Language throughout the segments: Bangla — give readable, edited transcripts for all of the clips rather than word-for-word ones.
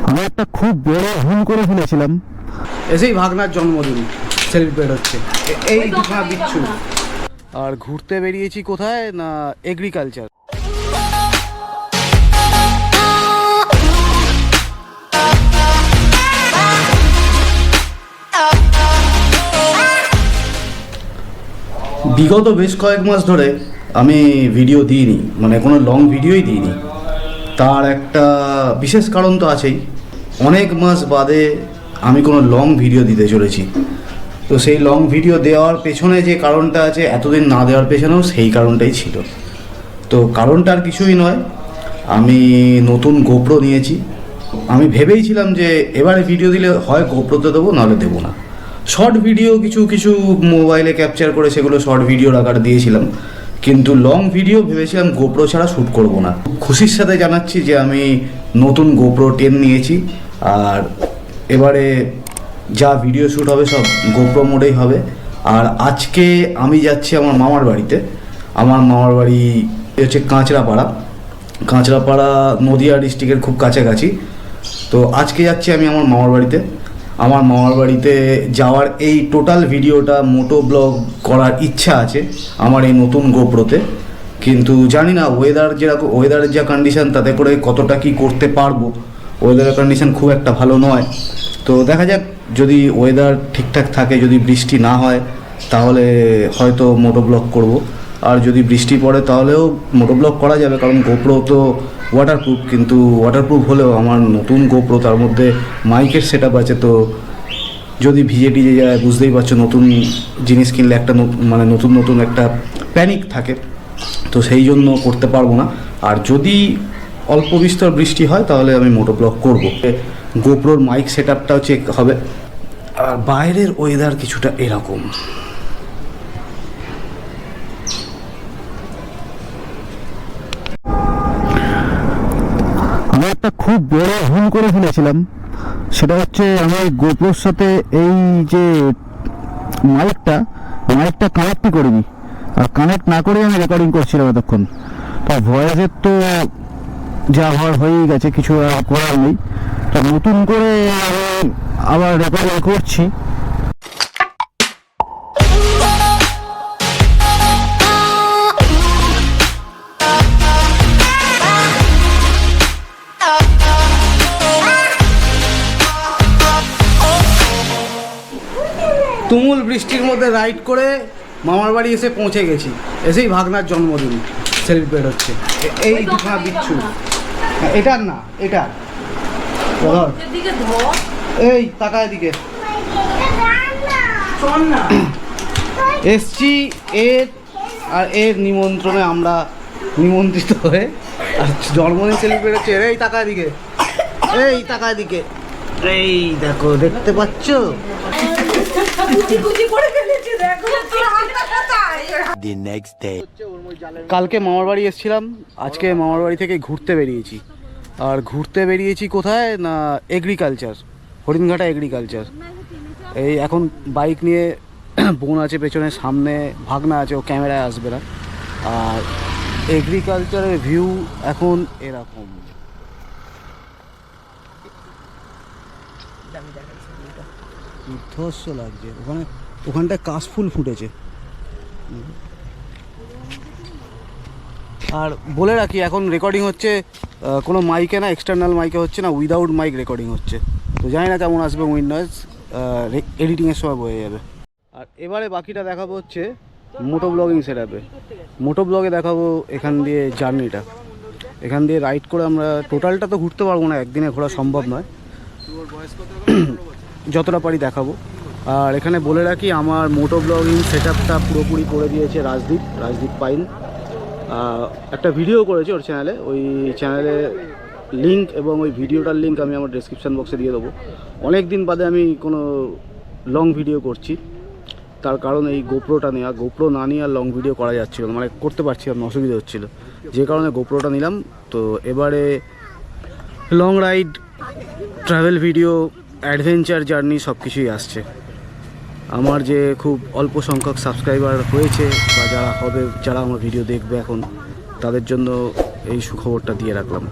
আমি একটা খুব বড় ভুল করে ফেলেছিলাম। এসেই ভাগনার জন্মদিন সেলিব্রেট হচ্ছে, এই দুখানা বিচ্ছু। আর ঘুরতে বেরিয়েছি কোথায় না, এগ্রিকালচার। বিগত বেশ কয়েক মাস ধরে আমি ভিডিও দিইনি, মানে কোনো লং ভিডিওই দিইনি। তার একটা বিশেষ কারণ তো আছেই, অনেক মাস বাদে আমি কোনো লং ভিডিও দিতে চলেছি। তো সেই লং ভিডিও দেওয়ার পেছনে যে কারণটা আছে, এতদিন না দেওয়ার পেছনেও সেই কারণটাই ছিল। তো কারণটা আর কিছুই নয়, আমি নতুন গোপ্রো নিয়েছি। আমি ভেবেইছিলাম যে এবারে ভিডিও দিলে হয় গোপ্রোতে দেবো, নাহলে দেবো না। শর্ট ভিডিও কিছু কিছু মোবাইলে ক্যাপচার করে সেগুলো শর্ট ভিডিওর আকার দিয়েছিলাম, কিন্তু লং ভিডিও ভেবেছিলাম গোপ্রো ছাড়া শ্যুট করব না। খুশির সাথে জানাচ্ছি যে আমি নতুন গোপ্রো 10 নিয়েছি, আর এবারে যা ভিডিও শ্যুট হবে সব গোপ্রো মোডেই হবে। আর আজকে আমি যাচ্ছি আমার মামার বাড়িতে। আমার মামার বাড়ি হচ্ছে কাঁচরাপাড়া নদিয়া ডিস্ট্রিক্টের খুব কাছাকাছি। তো আজকে যাচ্ছি আমি আমার মামার বাড়িতে। আমার মামার বাড়িতে যাওয়ার এই টোটাল ভিডিওটা মোটো ব্লগ করার ইচ্ছা আছে আমার এই নতুন গোপ্রোতে, কিন্তু জানি না ওয়েদারের যা কন্ডিশন তাতে করে কতটা কি করতে পারবো। ওয়েদারের কন্ডিশন খুব একটা ভালো নয়, তো দেখা যাক। যদি ওয়েদার ঠিকঠাক থাকে, যদি বৃষ্টি না হয় তাহলে হয়তো মোটো ব্লগ করব। আর যদি বৃষ্টি পড়ে তাহলেও মোটো ব্লগ করা যাবে, কারণ গোপ্রো তো ওয়াটারপ্রুফ। কিন্তু ওয়াটারপ্রুফ হলেও আমার নতুন গোপ্রো, তার মধ্যে মাইকের সেটআপ আছে, তো যদি ভিজে টিজে যায় বুঝতেই পারছো, নতুন জিনিস কিনলে একটা মানে নতুন একটা প্যানিক থাকে, তো সেই জন্য করতে পারবো না। আর যদি অল্প বিস্তর বৃষ্টি হয় তাহলে আমি মোটো ব্লগ করব। গোপ্রোর মাইক সেটআপটাও চেক হবে। আর বাইরের ওয়েদার কিছুটা এরকম। আমি একটা খুব বড় ভুল করে ফেলেছিলাম, সেটা হচ্ছে আমার গোপ্রোর সাথে এই যে মাইকটা কানেক্টই করিনি। আর কানেক্ট না করে আমি রেকর্ডিং করছিলাম এতক্ষণ। তা ভয়েসের তো যা হয়েই গেছে, কিছু করার নেই। তা নতুন করে আবার রেকর্ডিং করছি। তুমুল বৃষ্টির মধ্যে রাইড করে মামার বাড়ি এসে পৌঁছে গেছি। এসেই ভাগনার জন্মদিন সেলিব্রেট হচ্ছে, এই দুখানা বিচ্ছু। এটার না, এটা এই তাকায় দিকে এসছি এর নিমন্ত্রণে আমরা নিমন্ত্রিত হয়ে, আর জন্মদিন সেলিব্রেট হচ্ছে। এই তাকায় দিকে, এই তাকায় দিকে, এই দেখো, দেখতে পাচ্ছ? কালকে মামার বাড়ি এসেছিলাম, আজকে মামার বাড়ি থেকে ঘুরতে বেরিয়েছি। আর ঘুরতে বেরিয়েছি কোথায় না, এগ্রিকালচার, হরিণঘাটা এগ্রিকালচার। এই এখন বাইক নিয়ে বোন আছে পেছনে, সামনে ভাগনা আছে, ও ক্যামেরায় আসবে না। আর এগ্রিকালচারের ভিউ এখন এরকম। দুর্ধর্ষ লাগছে। ওখানটায় কাশফুল ফুটেছে। আর বলে রাখি, এখন রেকর্ডিং হচ্ছে কোনো মাইকে না, এক্সটার্নাল মাইকে হচ্ছে না, উইদাউট মাইক রেকর্ডিং হচ্ছে। তো জানি না কেমন আসবে উইন্ড নয়েজ, এডিটিংয়ের সময় বয়ে যাবে। আর এবারে বাকিটা দেখাবো হচ্ছে মোটো ব্লগিং সেটআপে। মোটো ব্লগে দেখাবো এখান দিয়ে জার্নিটা, এখান দিয়ে রাইড করে আমরা টোটালটা তো ঘুরতে পারবো না, একদিনে ঘোরা সম্ভব নয়, যতটা পারি দেখাবো। আর এখানে বলে রাখি, আমার মোটো ব্লগিং সেটআপটা পুরোপুরি করে দিয়েছে রাজদীপ পাইন। একটা ভিডিও করেছে ওর চ্যানেলে, ওই চ্যানেলে লিঙ্ক এবং ওই ভিডিওটার লিঙ্ক আমি আমার ডেসক্রিপশান বক্সে দিয়ে দেবো। অনেক দিন বাদে আমি কোনো লং ভিডিও করছি, তার কারণ এই গোপ্রোটা নেওয়া। গোপ্রো না নিয়ে আর লং ভিডিও করা যাচ্ছিল না, মানে করতে পারছিলাম না, অসুবিধা হচ্ছিল, যে কারণে গোপ্রোটা নিলাম। তো এবারে long ride, travel video, adventure journey সব কিছুই আসছে। আমার যে খুব অল্প সংখ্যক সাবস্ক্রাইবার হয়েছে বা যারা হবে, যারা আমার ভিডিও দেখবে এখন, তাদের জন্য এই সুখবরটা দিয়ে রাখলাম।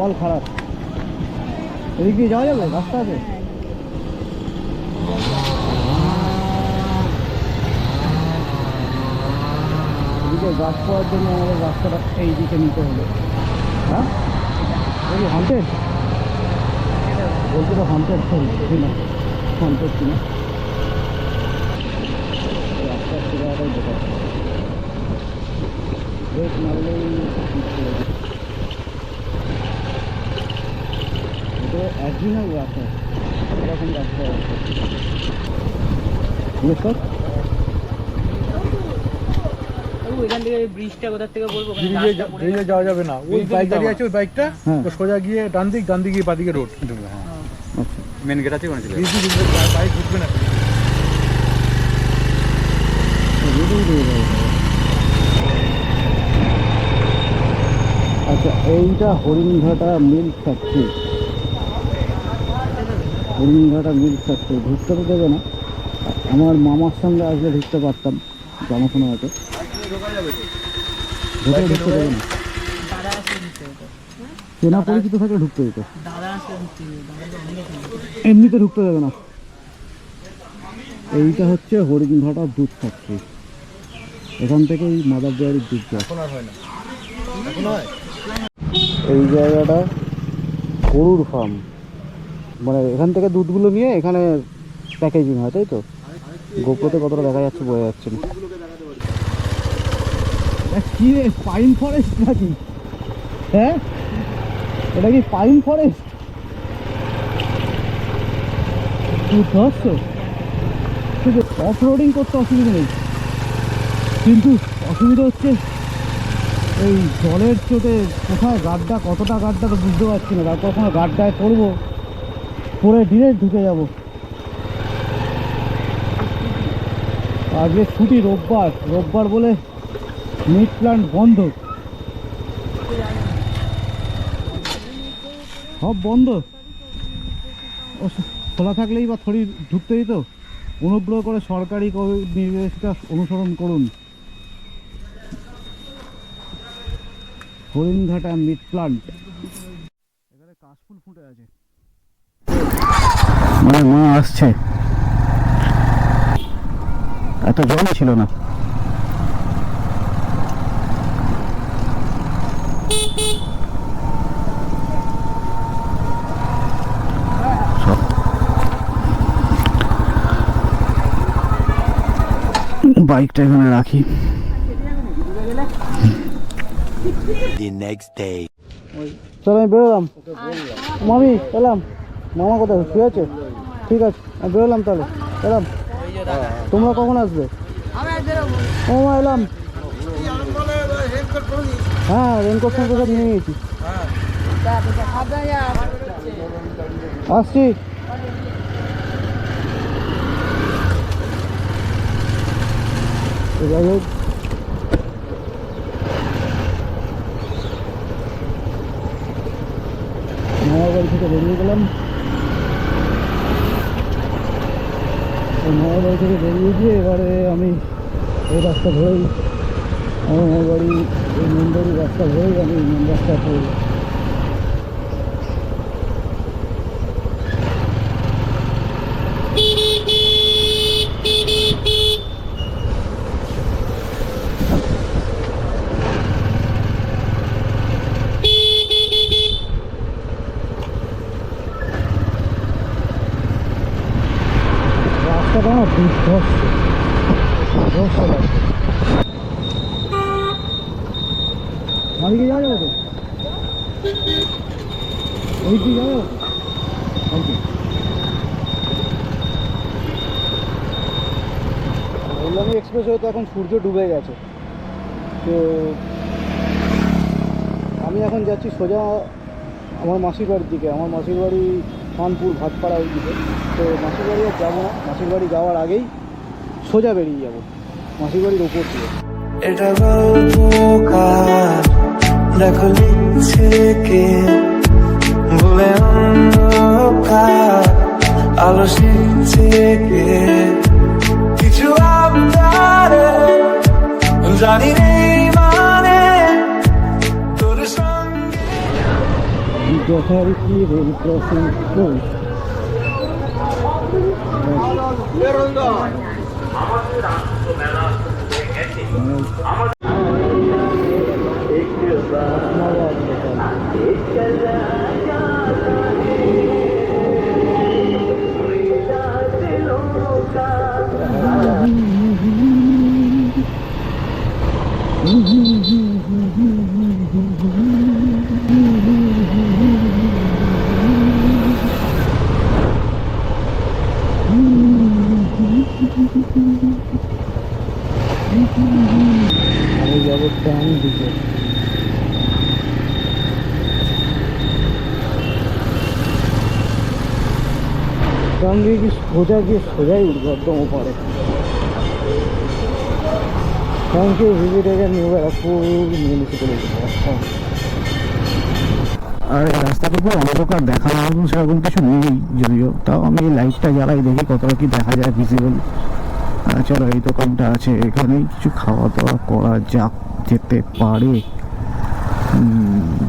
কপাল খারাপ। এদিক দিয়ে যাওয়া যাবে, রাস্তা আছে? এদিকে গাছ পাওয়ার জন্য আমাদের রাস্তাটা এই দিকে নিতে হবে। হ্যাঁ, এই হন্টেড বলতে তো হন্টেড কিনা, হন্টেড কিনা রাস্তার ঠিকানাটাই বোঝা ব্রেক মারলেই এটা অ্যাড্রিনাল রাস্তা, এরকম রাস্তা আছে। এখান থেকে ব্রিজটা কোথা থেকে বলবো? ব্রিজে যাওয়া যাবে না, ওই বাইক গাড়ি আছে, ওই বাইকটা সোজা গিয়ে ডান দিক গিয়ে বাদিকে রোড। মেন গেট আছে, বাইক ঢুকবে না। আচ্ছা, এইটা Haringhata milk factory. Haringhata milk factory ঢুকতে তো দেবে না। আমার মামার সঙ্গে আসলে ঢুকতে পারতাম, জানাশোনা আছে। ঢুকতে দেবে না, চেনা পরিচিত থাকলে ঢুকতে দিত, এমনিতে ঢুকতে দেবে না। এইটা হচ্ছে হরিণঘাটা দুধ ফ্যাক্টরি। এখান থেকে এই মাদার ডেয়ারির দুধ যায়। এই জায়গাটা গরুর ফার্ম, মানে এখান থেকে দুধগুলো নিয়ে এখানে প্যাকেজিং হয়, তাই তো? গোপ্রতে কতটা দেখা যাচ্ছে বোঝা যাচ্ছে না। কি রে, পাইন ফরেস্ট নাকি? হ্যাঁ, এটা কি পাইন ফরেস্ট? শুধু অফ রোডিং করতে অসুবিধা নেই, কিন্তু অসুবিধা হচ্ছে এই জলের চোটে কোথায় গাড্ডা, কতটা গাড্ডা তো বুঝতে পারছি না। তারপর কোনো গাড্ডায় পড়বো, পড়ে ডিরেক্ট ঢুকে যাব। আজকে ছুটি, রোববার বলে মিট প্ল্যান্ট বন্ধ, সব বন্ধ। খোলা থাকলেই বা থরি ঢুকতে দিত। অনুগ্রহ করে সরকারি নির্দেশিকা অনুসরণ করুন। হরিণঘাটা মিট প্ল্যান্ট, এখানে কাশফুল ফুটে আছে। আমার মা আসছে, এত জল ছিল না। বাইকটা এখানে রাখি। চলো আমি বেরোলাম, মামি এলাম। মামা কোথায়, শুয়ে আছে? ঠিক আছে, আমি বেরোলাম তাহলে, এলাম। তোমরা কখন আসবে? ও মা, এলাম। হ্যাঁ, রেনকোট ফেনকোট সব নিয়ে নিয়েছি, আসছি। যাই হোক, মামার বাড়ি থেকে বেরিয়ে গেলাম। মামার বাড়ি থেকে বেরিয়ে গিয়ে এবারে আমি এই রাস্তা ধরেই, আমার মামার বাড়ি এই মেন বাড়ির রাস্তা ধরেই আমি মেন রাস্তায় পড়ব। রাস্তাটা আমার বিধ্বস্ত লাগছে। বাড়িকে যাওয়া যাবে তো, ওই দিকে যাবো। কল্যাণী এক্সপ্রেসওয়ে তো এখন সূর্য ডুবে গেছে, তো আমি এখন যাচ্ছি সোজা আমার মাসির বাড়ির দিকে। আমার মাসির বাড়ি খানপুর ভাটপাড়া ওই দিকে। তো মাসির বাড়ি আর যাবো না, মাসির বাড়ি যাওয়ার আগেই সোজা বেরিয়ে যাবো মাসির বাড়ির ওপর দিয়ে। এটা গল্পকার দেখো লিখছে কে, ভুলে অন্ধকার আলো শিখছে কে, কিছু আবদারে জানি নেই মানে তোর সঙ্গে। যথারীতি রেল ক্রসিং পোস্ট। আমি যাবো ডান দিকে। ডান দিকে কি সোজা গিয়ে সোজাই উঠবো একদম ওপারে। Thank you visitor new Barrackpore municipality. আর এই রাস্তার উপর অন্ধকার দেখা মতন সেরকম কিছু নেই যদিও, তাও আমি এই লাইটটা জ্বালাই দেখি কতটা কি দেখা যায় ভিজিবল। চলো, এই দোকানটা আছে, এখানেই কিছু খাওয়া দাওয়া করা যাক, যেতে পারে।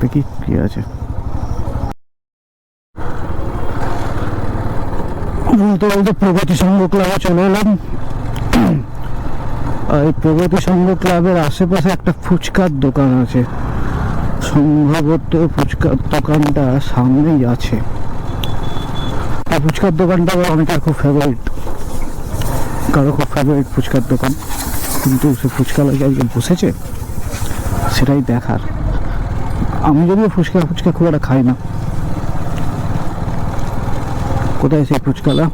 দেখি কি আছে। বলতে বলতে প্রগতি সংঘ ক্লাবে চলে এলাম। এই প্রগতি সংঘ ক্লাবের আশেপাশে একটা ফুচকার দোকান আছে, সম্ভবত ফুচকার দোকানটা সামনেই আছে। আর ফুচকার দোকানটা অনেকের খুব ফেভারিট, কারো খুব ফেভারিট ফুচকার দোকান, কিন্তু সে ফুচকা লাগে আজকে বসেছে সেটাই দেখার। আমি যদিও ফুচকা খুব একটা খাই না। কোথায় সেই ফুচকালা,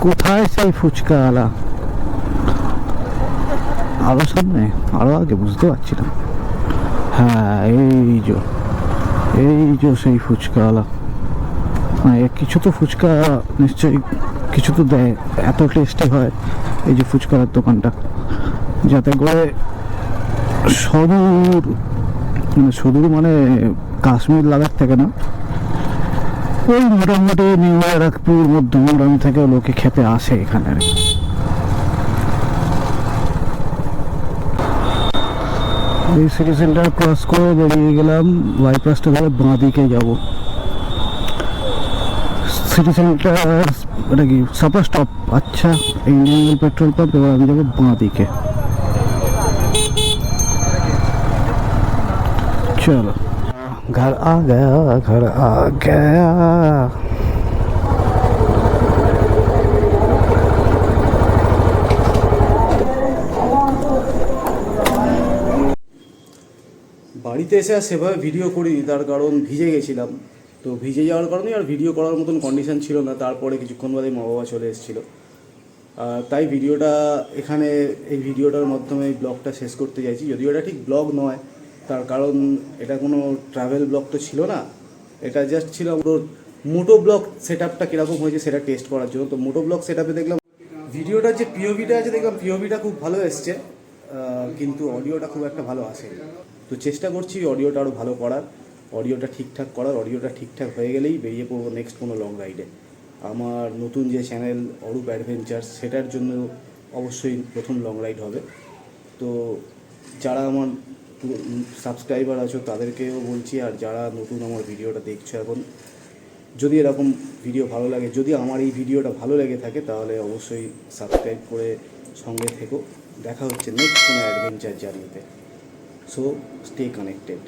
কোথায় সেই ফুচকাওয়ালা? আরো সামনে, আরো আগে বুঝতে পারছি না। হ্যাঁ, এই যে সেই ফুচকাওয়ালা। কিছু তো ফুচকা নিশ্চয়ই কিছু তো দেয়, এত টেস্টি হয় এই যে ফুচকার দোকানটা, যাতে করে সুদূর মানে কাশ্মীর লাদাখ থেকে না, ওই মোটামুটি নিউ ব্যারাকপুর মধ্যমগ্রাম থেকে লোকে খেতে আসে এখানে। এই সিটি সেন্টার ক্রস করে বেরিয়ে গেলাম, বাইপাসটা ধরে বাঁ দিকে যাবো। সিটি সেন্টার এটা কি সাপোজ স্টপ? আচ্ছা, ইন্ডিয়ান পেট্রোল পাম্প। এবার আমি যাবো বাঁ দিকে। চলো, घर आ गया, घर आ गया। বাড়িতে এসে আর সেভাবে ভিডিও করিনি, তার কারণ ভিজে গেছিলাম। তো ভিজে যাওয়ার কারণে আর ভিডিও করার মতন কন্ডিশন ছিল না। তারপরে কিছুক্ষণ বাদে মা বাবা চলে এসেছিলো, তাই ভিডিওটা এখানে এই ভিডিওটার মাধ্যমে এই ব্লগটা শেষ করতে চাইছি। যদিও এটা ঠিক ব্লগ নয়, তার কারণ এটা কোনো ট্রাভেল ব্লগ তো ছিল না, এটা জাস্ট ছিল ওর মোটো ব্লগ সেট আপটা কীরকম হয়েছে সেটা টেস্ট করার জন্য। তো মোটো ব্লগ সেট আপে দেখলাম ভিডিওটার যে পিওভিটা আছে, দেখলাম পিওভিটা খুব ভালো এসছে, কিন্তু অডিওটা খুব একটা ভালো আসেনি। তো চেষ্টা করছি অডিওটা আরও ভালো করার, অডিওটা ঠিকঠাক করার। অডিওটা ঠিকঠাক হয়ে গেলেই বেরিয়ে পড়বো নেক্সট কোনো লং রাইডে। আমার নতুন যে চ্যানেল অরূপ অ্যাডভেঞ্চার্স, সেটার জন্য অবশ্যই প্রথম লং রাইড হবে। তো যারা আমার সাবস্ক্রাইবার আছো তাদেরকেও বলছি, আর যারা নতুন আমার ভিডিওটা দেখছো এখন, যদি এরকম ভিডিও ভালো লাগে, যদি আমার এই ভিডিওটা ভালো লেগে থাকে, তাহলে অবশ্যই সাবস্ক্রাইব করে সঙ্গে থেকো। দেখা হচ্ছে নেক্সট কোনো অ্যাডভেঞ্চার জার্নিতে। So stay connected.